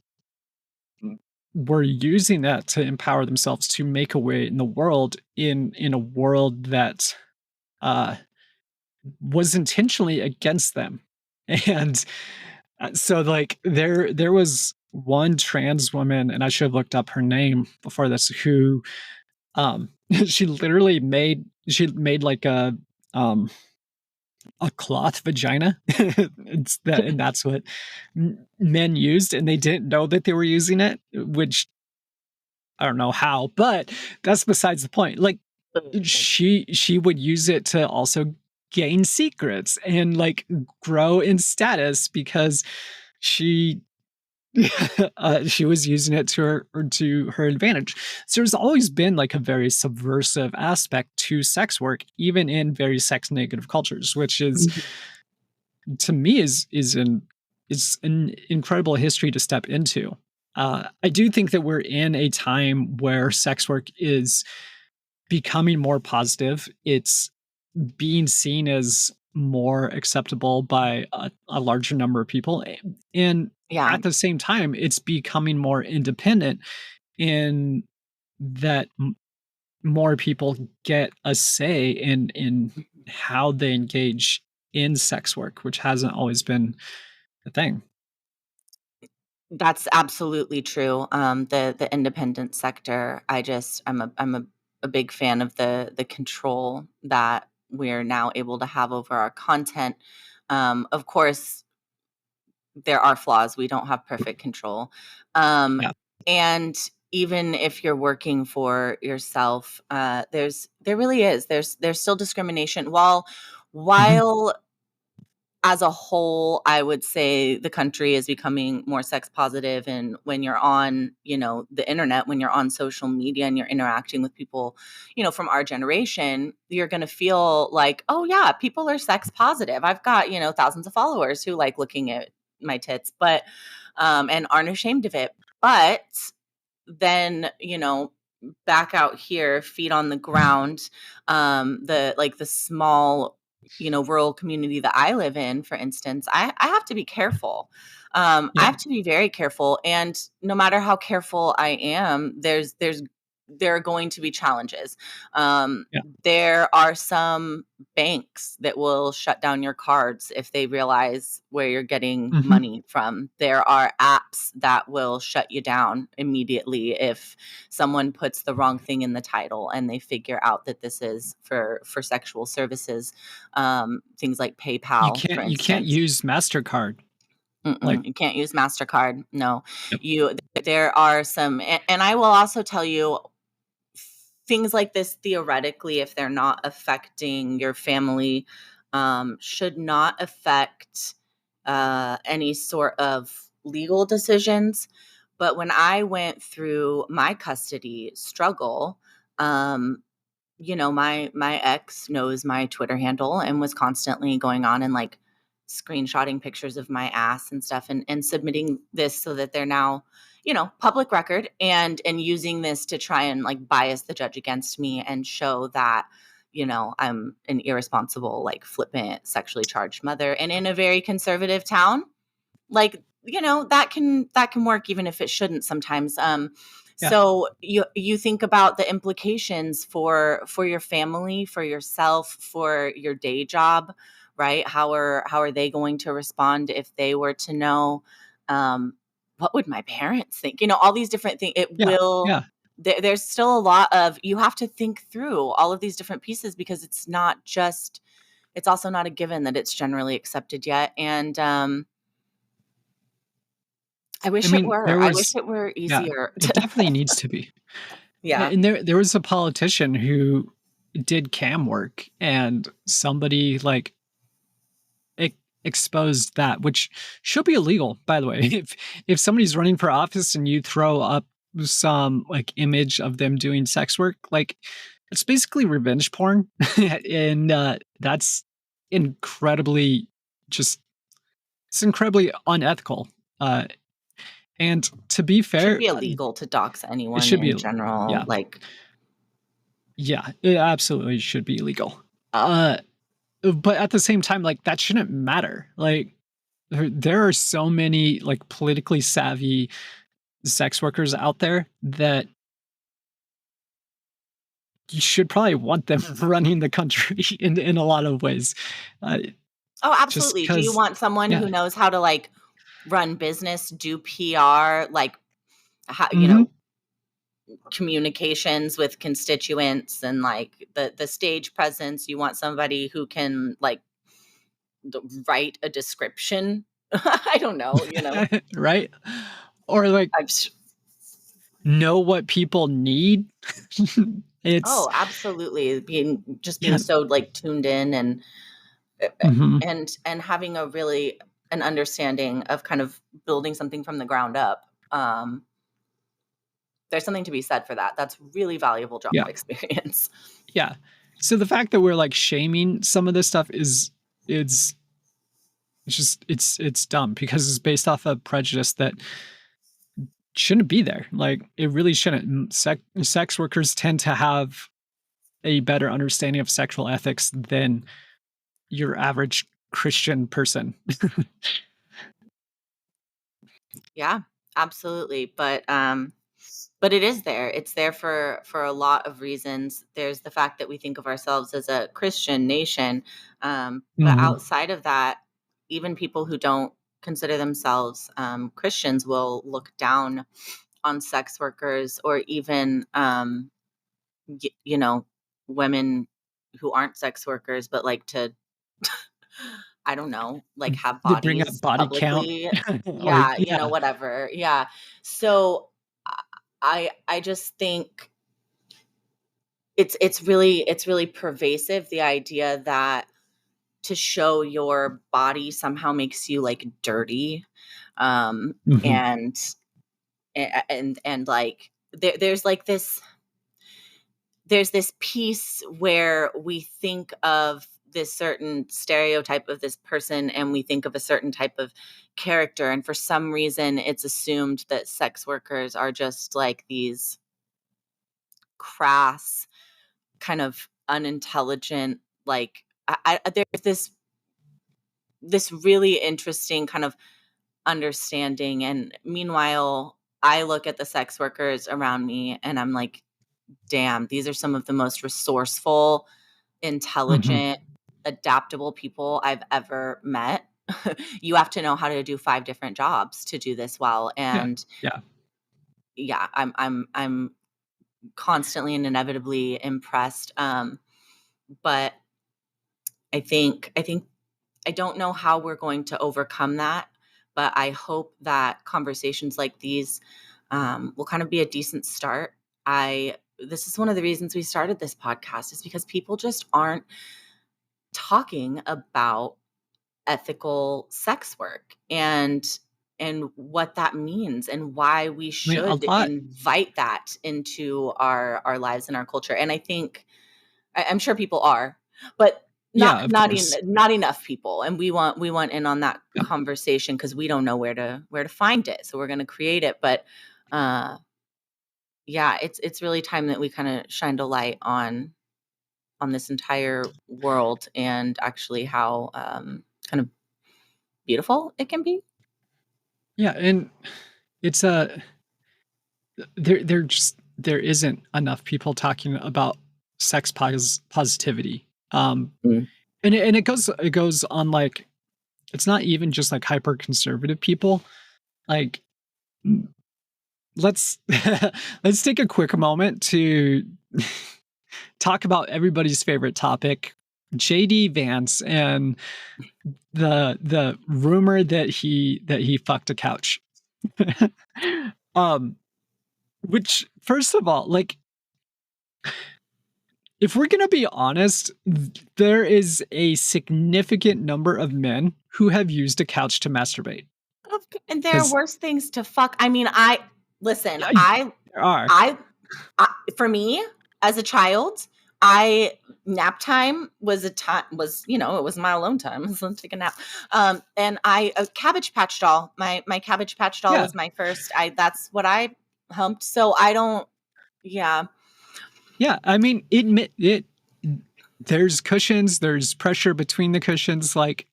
were using that to empower themselves to make a way in the world in a world that uh, was intentionally against them. And so like there was one trans woman, and I should have looked up her name before this, who um she made like um a cloth vagina. And that's what men used, and they didn't know that they were using it, which I don't know how, but that's besides the point. Like she would use it to also gain secrets and like grow in status because she she was using it to her advantage. So there's always been like a very subversive aspect to sex work, even in very sex negative cultures, which is Mhm. to me is an incredible history to step into. I do think that we're in a time where sex work is becoming more positive. It's being seen as more acceptable by a larger number of people. And Yeah. at the same time, it's becoming more independent in that more people get a say in how they engage in sex work, which hasn't always been a thing. That's absolutely true. The independent sector, I'm a big fan of the control that we're now able to have over our content. Of course, there are flaws. We don't have perfect control. Um, Yeah. and even if you're working for yourself, there really is there's still discrimination. Mhm. While as a whole, I would say the country is becoming more sex positive. And when you're on, the internet, when you're on social media and you're interacting with people, from our generation, you're going to feel like, oh yeah, people are sex positive. I've got, thousands of followers who like looking at my tits, but, and aren't ashamed of it. But then, back out here, feet on the ground, the small, rural community that I live in, for instance, I have to be careful. I Yeah. have to be very careful. And no matter how careful I am, there are going to be challenges. Yeah. There are some banks that will shut down your cards if they realize where you're getting Mhm. money from. There are apps that will shut you down immediately if someone puts the wrong thing in the title and they figure out that this is for sexual services. Things like PayPal, for You can't instance. use Mastercard. Like, You can't use MasterCard. No, yep. there are some, and I will also tell you things like this theoretically, if they're not affecting your family, should not affect any sort of legal decisions. But when I went through my custody struggle, um, my ex knows my Twitter handle and was constantly going on and like screenshotting pictures of my ass and stuff and submitting this so that they're now, public record and using this to try and like bias the judge against me and show that, I'm an irresponsible, like flippant, sexually charged mother and in a very conservative town. Like, that can work even if it shouldn't sometimes. Yeah. So you think about the implications for your family, for yourself, for your day job, right? How are they going to respond if they were to know? What would my parents think? All these different things. It Yeah. will. Yeah. There's still a lot of, you have to think through all of these different pieces because it's also not a given that it's generally accepted yet. And I I wish it mean, were. there I wish was, it were yeah, easier it to definitely needs to be. Yeah. And there was a politician who did cam work, and somebody like exposed that, which should be illegal, by the way. If somebody's running for office and you throw up some like image of them doing sex work, like it's basically revenge porn, and that's incredibly just it's incredibly unethical. Uh, and to be Should fair, be illegal to dox it anyone should be, in general, yeah, like yeah, it absolutely should be illegal. Uh, but at the same time, like that shouldn't matter. Like there are so many like politically savvy sex workers out there that you should probably want them running the country in a lot of ways. Uh, Oh, just absolutely. Do you because, want someone yeah. who knows how to, like, run business, do PR, like, how Hmm. communications with constituents and, like, the stage presence? You want somebody who can, like, write a description? I don't know. Right? Or like I'm s know what people need. It's Oh, absolutely. Being yeah. so, like, tuned in and Hmm. having an understanding of kind of building something from the ground up. There's something to be said for that. That's really valuable job Yeah. experience. Yeah. So the fact that we're like shaming some of this stuff is it's it's dumb because it's based off of prejudice that shouldn't be there. Like it really shouldn't. Sex workers tend to have a better understanding of sexual ethics than your average Christian person. Yeah, absolutely. But it is there. It's there for a lot of reasons. There's the fact that we think of ourselves as a Christian nation, but Mhm. outside of that, even people who don't consider themselves Christians will look down on sex workers or even y- you know women who aren't sex workers but like to I don't know, like have They bring up bodies body count publicly. or Yeah, yeah. whatever. Yeah. So I just think it's really pervasive, the idea that to show your body somehow makes you like dirty. Um Mhm. and and like there's like this piece where we think of this certain stereotype of this person and we think of a certain type of character, and for some reason it's assumed that sex workers are just like these crass, kind of unintelligent, like there's this really interesting kind of understanding, and meanwhile I look at the sex workers around me and I'm like, damn, these are some of the most resourceful, Mhm. intelligent, adaptable people I've ever met. You have to know how to do 5 different jobs to do this well, Yeah. and Yeah. yeah, I'm constantly and inevitably impressed. But I think I don't know how we're going to overcome that, but I hope that conversations like these will kind of be a decent start. This is one of the reasons we started this podcast, is because people just aren't talking about ethical sex work and what that means and why we I mean, a should lot. invite that into our lives and our culture. And I think I'm sure people are, but Yeah, of course. not enough people. And we want in on that Yeah. conversation because we don't know where to find it. So we're going to create it. But yeah, it's really time that we kind of shined a light on this entire world and actually how kind of beautiful it can be. Yeah, and it's there isn't enough people talking about positivity. Mm. And it goes on, like, it's not even just like hyper conservative people. Like, let's let's take a quick moment to talk about everybody's favorite topic, JD Vance, and the rumor that he fucked a couch. um which, first of all, like, if we're gonna be honest, there is a significant number of men who have used a couch to masturbate. And there are Because worse things to fuck. I mean, listen, there are. for me as a child, nap time was it was my alone time. So let's take a nap. And a Cabbage Patch doll. My Cabbage Patch doll Yeah. was my first. That's what I humped. So I don't. Yeah. Yeah, I mean, it there's cushions, there's pressure between the cushions. Like,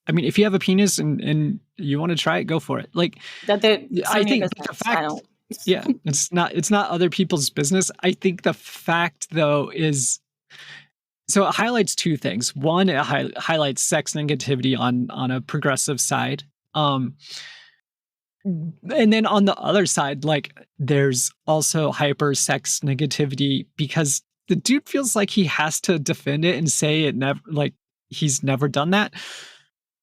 I mean, if you have a penis and you want to try it, go for it. Like, I think the fact, yeah, it's not other people's business. I think the fact, though, is, so it highlights two things. One, it highlights sex negativity on a progressive side. And then on the other side, like, there's also hyper sex negativity because the dude feels like he has to defend it and say it never, like, he's never done that,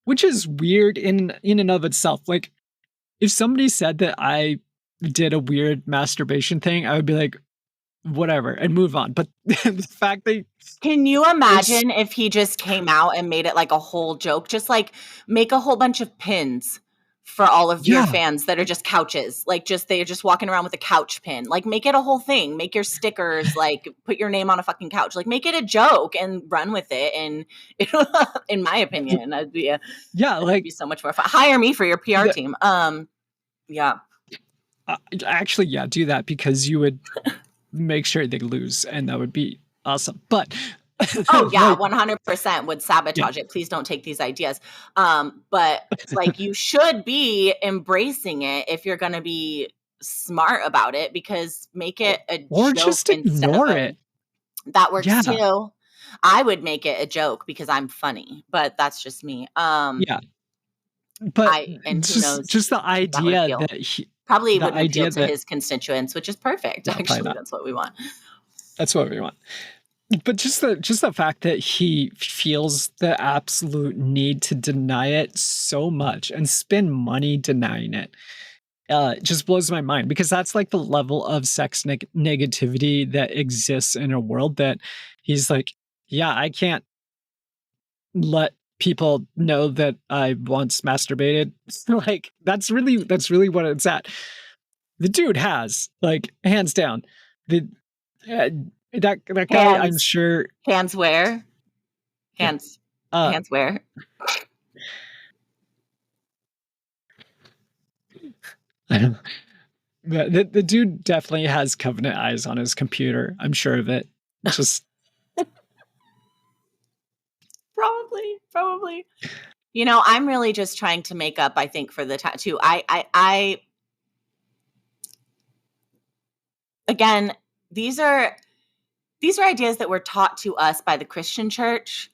which is weird in and of itself. Like, if somebody said that I did a weird masturbation thing, I would be like, whatever, and move on. But the fact that, can you imagine if he just came out and made it like a whole joke? Just like make a whole bunch of pins for all of your fans that are just couches. Like, they're just walking around with a couch pin. Like, make it a whole thing. Make your stickers, like, put your name on a fucking couch. Like, make it a joke and run with it. And in my opinion, that'd be be so much more fun. Hire me for your PR team. Yeah. Actually, yeah, do that, because you would make sure they lose, and that would be awesome. But oh yeah, 100% would sabotage it. Please don't take these ideas. But like, you should be embracing it if you're going to be smart about it, because make it a or joke, just ignore it. That works too. I would make it a joke because I'm funny, but that's just me. Yeah. But just the idea that he probably would appeal to his constituents, which is perfect. Actually, that's what we want. That's what we want. But just the fact that he feels the absolute need to deny it so much and spend money denying it just blows my mind, because that's like the level of sex negativity that exists in a world that he's like, yeah, I can't let people know that I once masturbated. Like, that's really what it's at. The dude has, like, hands down, that guy, I'm sure. Hands where? Hands where? The dude definitely has covenant eyes on his computer. I'm sure of it. Just probably. You know, I'm really just trying to make up, I think, for the tattoo. I again, these are ideas that were taught to us by the Christian church,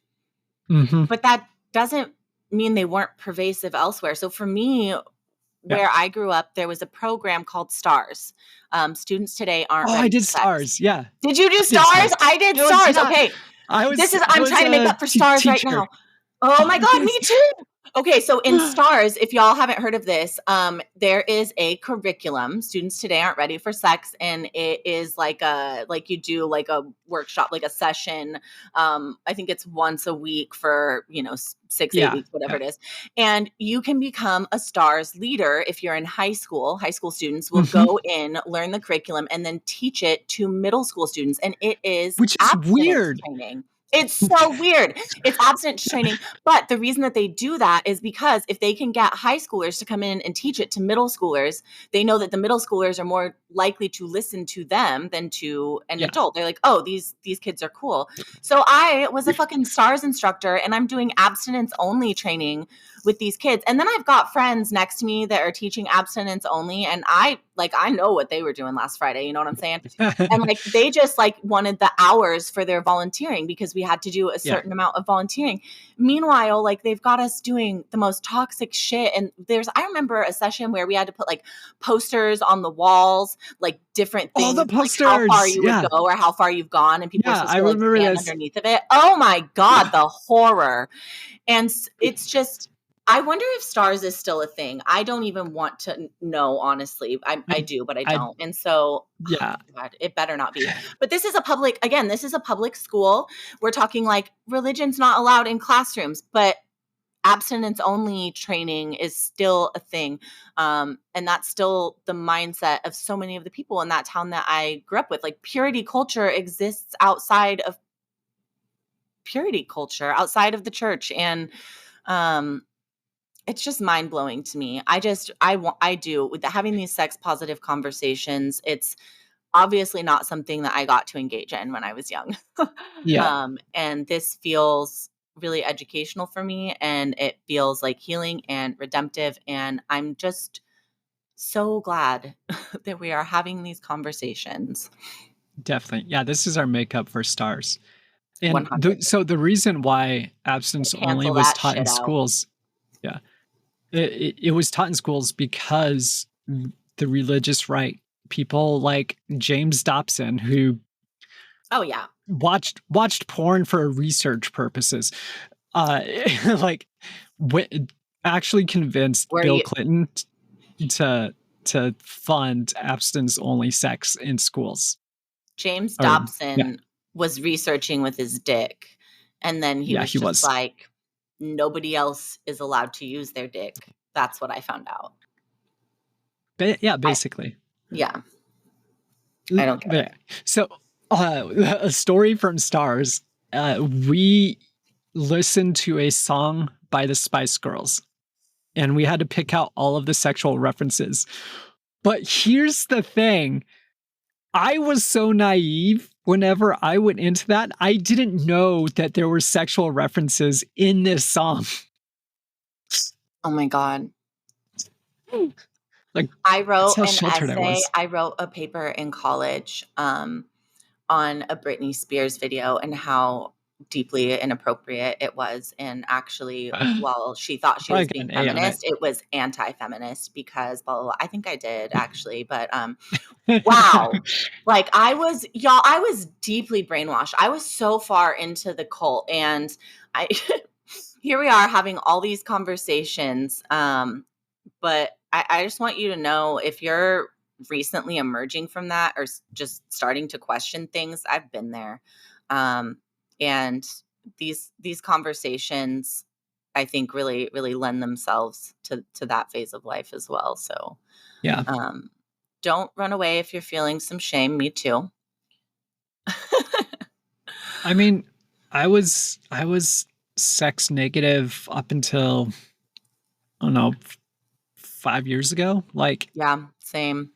but that doesn't mean they weren't pervasive elsewhere. So for me, where I grew up, there was a program called STARS. Students today aren't. Oh, I did STARS. Yeah. Did you do STARS? I did STARS. Okay. I'm trying to make up for STARS right now. Oh my God, me too. Okay, so in STARS, if y'all haven't heard of this, there is a curriculum. Students today aren't ready for sex, and it is like you do like a workshop, like a session. I think it's once a week for 6, 8 Yeah, weeks, whatever yeah. it is, and you can become a STARS leader if you're in high school. High school students will Mhm. go in, learn the curriculum, and then teach it to middle school students, and it is Which is abstinence weird. training. It's so weird. It's abstinence training, but the reason that they do that is because if they can get high schoolers to come in and teach it to middle schoolers, they know that the middle schoolers are more likely to listen to them than to an Yeah. adult. They're like, oh, these kids are cool. So I was a fucking STARS instructor, and I'm doing abstinence only training with these kids. And then I've got friends next to me that are teaching abstinence only, and I know what they were doing last Friday. You know what I'm saying? And like they just like wanted the hours for their volunteering because we had to do a Yeah. certain amount of volunteering. Meanwhile, like they've got us doing the most toxic shit. And I remember a session where we had to put like posters on the walls, like different All the things, like how far posters. you would Yeah. go or how far you've gone, and people were Yeah, supposed I to like remember stand this. underneath of it. Oh my God, the horror. And it's just, I wonder if STARS is still a thing. I don't even want to know, honestly. I I do, but I I don't. And so, yeah. God, it better not be. But this is this is a public school. We're talking like religion's not allowed in classrooms, but abstinence only training is still a thing. And that's still the mindset of so many of the people in that town that I grew up with. Like purity culture exists outside of purity culture, outside of the church. And um, it's just mind blowing to me. I do with having these sex positive conversations. It's obviously not something that I got to engage in when I was young. Yeah, And this feels really educational for me, and it feels like healing and redemptive. And I'm just so glad that we are having these conversations. definitely. Yeah, this is our makeup for stars. And 100. so the reason why abstinence only Cancel was that taught in shit out. schools, yeah, it was taught in schools because the religious right, people like James Dobson, who Oh, yeah. watched porn for research purposes, uh, like w- actually convinced Where Bill you, Clinton to fund abstinence only sex in schools. James Or yeah, Dobson was researching with his dick, and then he yeah, was he just was. like, nobody else is allowed to use their dick. That's what I found out. Yeah, I, basically. yeah, I don't get But it. yeah. So, a story from Stars. We listened to a song by the Spice Girls, and we had to pick out all of the sexual references. But here's the thing: I was so naive. Whenever I went into that, I didn't know that there were sexual references in this song. Oh my God. Like, I that's wrote how an sheltered I essay. was. I wrote a paper in college on a Britney Spears video and how deeply inappropriate it was. And actually, while she thought she Probably was got being an A on it. feminist, it was anti-feminist because blah, blah, blah. I think I did actually, but wow. Like I was deeply brainwashed. I was so far into the cult, and I here we are having all these conversations. But I just want you to know, if you're recently emerging from that or just starting to question things, I've been there. Um, and these conversations, I think, really really lend themselves to that phase of life as well. So Yeah. um, don't run away if you're feeling some shame. Me too. I mean, I was sex negative up until, I don't know, 5 years ago. Like, Yeah, same.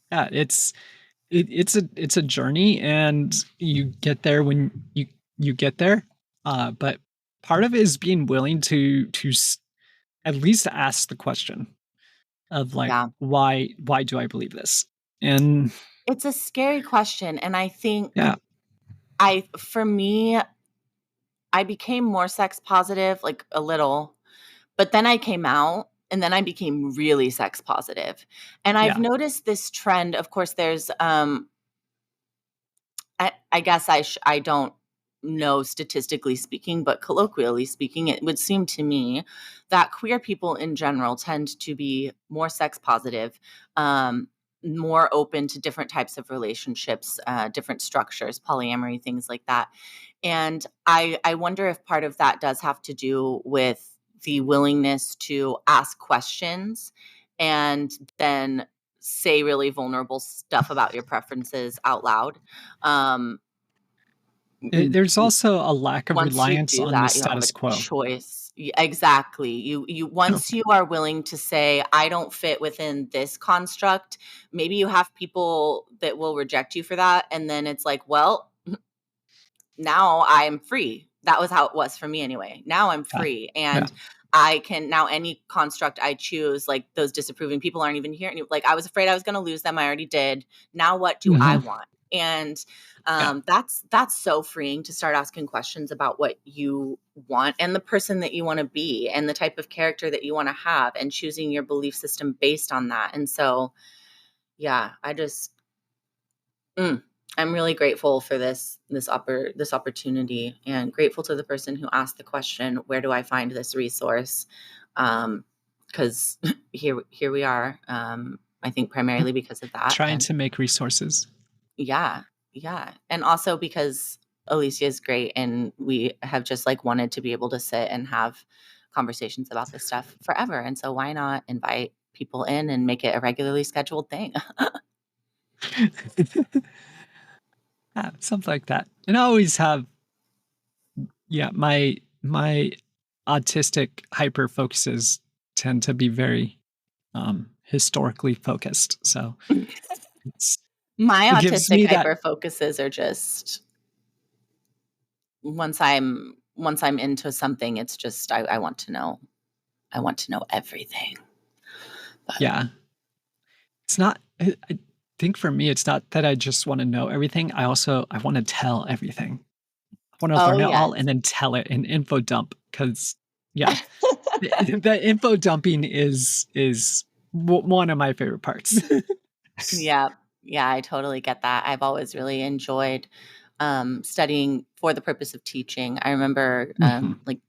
yeah, it's a journey, and you get there when you get there. But part of it is being willing to at least ask the question of like, Yeah. why do I believe this? And It's a scary question. And I think yeah, for me, I became more sex positive, like a little, but then I came out and then I became really sex positive. And I've yeah, noticed this trend. Of course, there's, I guess I don't. know statistically speaking, but colloquially speaking, it would seem to me that queer people in general tend to be more sex positive, more open to different types of relationships, different structures, polyamory, things like that. And I wonder if part of that does have to do with the willingness to ask questions and then say really vulnerable stuff about your preferences out loud. Um, There's also a lack of Once you reliance do on the that, you don't have a status quo. choice. Exactly. Once you are willing to say, I don't fit within this construct, maybe you have people that will reject you for that. And then it's like, well, now I'm free. That was how it was for me anyway. Now I'm Yeah. free. Yeah. And I can now, any construct I choose, like those disapproving people aren't even here. Like I was afraid I was going to lose them. I already did. Now what do I Mhm. want? And Yeah. that's so freeing to start asking questions about what you want and the person that you want to be and the type of character that you want to have and choosing your belief system based on that. And so, yeah, I'm really grateful for this opportunity, and grateful to the person who asked the question, where do I find this resource? Because here we are. I think primarily because of that. Trying And to make resources. yeah, yeah. And also because Alycea is great and we have just like wanted to be able to sit and have conversations about this stuff forever. And so why not invite people in and make it a regularly scheduled thing? Yeah, something like that. And I always have, yeah, my autistic hyper focuses tend to be very historically focused. So it's, My it gives autistic me that. hyper focuses are just once I'm into something, it's just I want to know. I want to know everything. But Yeah. It's not, I think for me, it's not that I just want to know everything. I want to tell everything. I want to oh learn it all yes. and then tell it in info dump. Cause yeah, the info dumping is one of my favorite parts. Yeah. Yeah, I totally get that. I've always really enjoyed studying for the purpose of teaching. I remember Mhm. like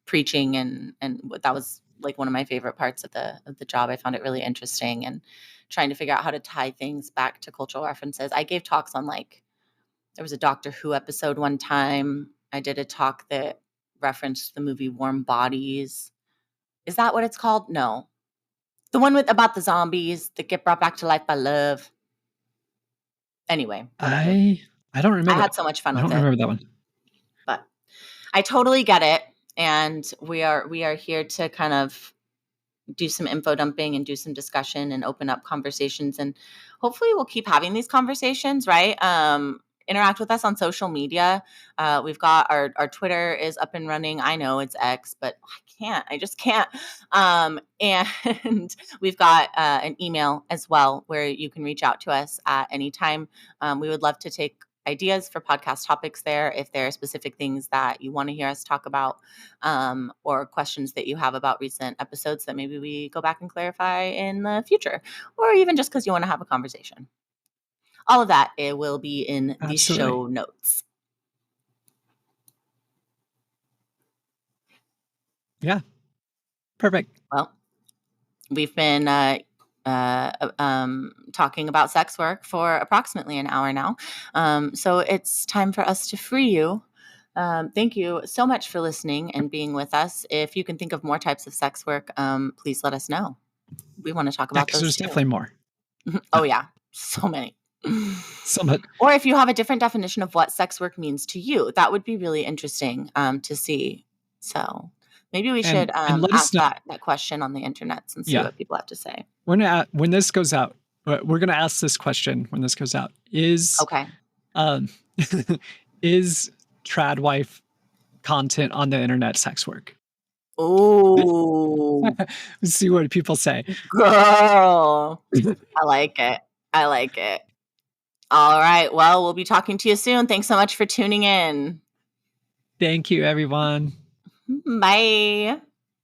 preaching and that was like one of my favorite parts of the job. I found it really interesting and trying to figure out how to tie things back to cultural references. I gave talks on like there was a Doctor Who episode one time. I did a talk that referenced the movie Warm Bodies. Is that what it's called? No. The one with about the zombies that get brought back to life by love. Anyway, whatever. I I don't I remember had that. so much fun I with don't it. remember that one. But I totally get it. And we are here to kind of do some info dumping and do some discussion and open up conversations, and hopefully we'll keep having these conversations, right? Interact with us on social media. We've got our Twitter is up and running. I know it's X, but I just can't. And we've got an email as well where you can reach out to us at any time. We would love to take ideas for podcast topics there if there are specific things that you want to hear us talk about, or questions that you have about recent episodes that maybe we go back and clarify in the future, or even just because you want to have a conversation. All of that, it will be in the Absolutely. show notes. Yeah. Perfect. Well, we've been talking about sex work for approximately an hour now. So it's time for us to free you. Thank you so much for listening and being with us. If you can think of more types of sex work, please let us know. We want to talk Yeah, about because those there's too. definitely more. Oh, Yeah. yeah. So many. Somewhat. Or if you have a different definition of what sex work means to you, that would be really interesting to see. So maybe we should And let us ask know. that question on the internet and see Yeah. what people have to say. When this goes out, we're gonna ask this question when this goes out. Okay. Um is trad wife content on the internet sex work? Oh, See what people say. girl. I like it. I like it. All right. Well, we'll be talking to you soon. Thanks so much for tuning in. Thank you, everyone. Bye.